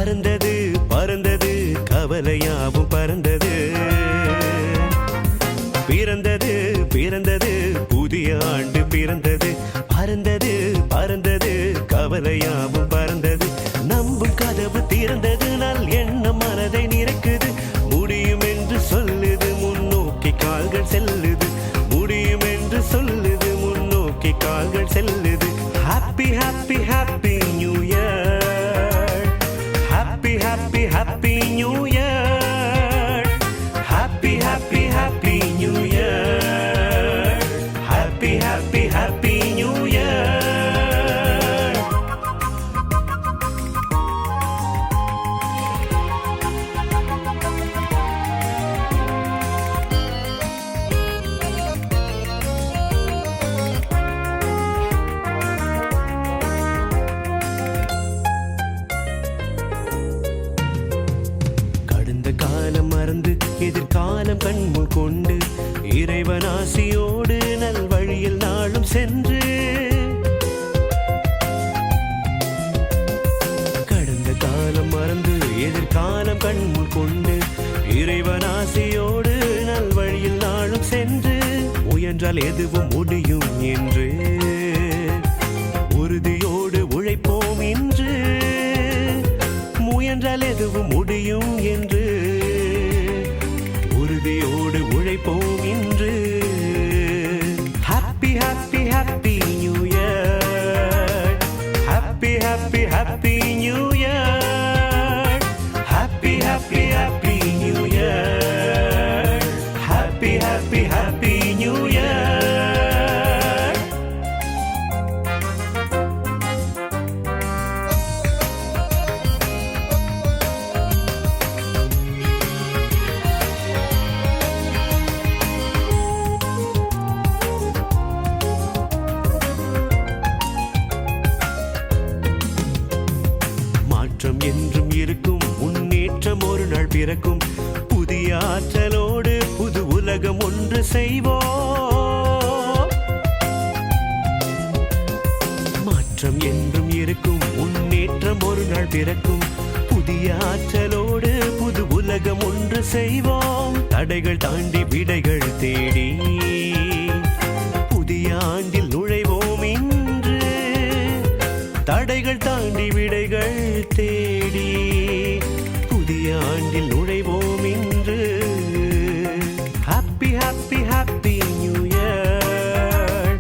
பறந்தது பறந்தது கவலையாவும் பறந்தது. பிறந்தது பிறந்தது புதிய ஆண்டு பிறந்தது. பறந்தது பறந்தது கவலையாவும் பறந்தது. நம்பும் கதவு திறந்தது. நல் எண்ணம் மனதை நிறைக்குது. முடியும் என்று சொல்லுது, முன்னோக்கி கால்கள் செல்லுது. முடியும் என்று சொல்லுது, முன்னோக்கி கால்கள் செல்லுது. Happy happy happy new year. Happy happy happy new year. Happy happy happy new year. Happy happy happy new year. கடந்த காலம் மறந்து எதிர்காலம் கண்முள் கொண்டு இறைவன் ஆசியோடு நல் வழியில் நாளும் சென்று. கடந்த காலம் மறந்து எதிர்காலம் கண்முள் கொண்டு இறைவன் ஆசியோடு நல் வழியில் நாளும் சென்று. முயன்றால் எதுவும் முடியும் என்று உறுதியோடு உழைப்போம் இன்று. முயன்றால் எதுவும் முடியும் என்று உறுதியோடு உழைப்போம் இன்று. Happy happy happy new year. Happy happy happy new year. Happy happy happy new year. Happy happy happy new year. மாற்றம் என்றும் இருக்கும், முன்னேற்றம் ஒரு நாள் பிறக்கும். புதிய ஆற்றலோடு புது உலகம் ஒன்று செய்வோம். மாற்றம் என்றும் இருக்கும், முன்னேற்றம் ஒரு நாள் பிறக்கும். புதிய ஆற்றலோடு புது உலகம் ஒன்று செய்வோம். தடைகள் தாண்டி விடைகள் தேடி புதிய ஆண்டில் நுழைவோம் இன்று. தடைகள் தாண்டி விடைகள் தேடி புதிய ஆண்டில் நுழைவோம் இன்று. Happy happy happy new year.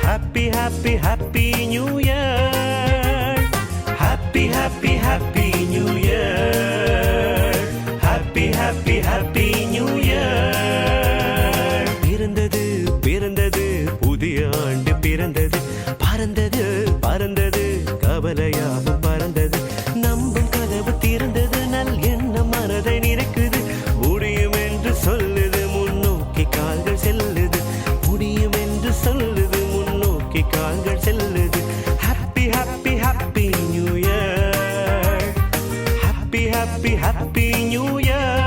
Happy happy happy new year. Happy happy happy new year. Happy happy happy new year. பிறந்தது பிறந்தது புதிய ஆண்டு பிறந்தது. பறந்தது பறந்தது கவலையாவும் பறந்தது. நம்பும் கதவு திறந்தது. நல் எண்ணம் மனதை நிறைக்குது. முடியும் என்று சொல்லுது, முன்னோக்கி கால்கள் செல்லுது. முடியும் என்று சொல்லுது, முன்னோக்கி கால்கள் செல்லுது. Happy happy happy new year. Happy happy happy new year.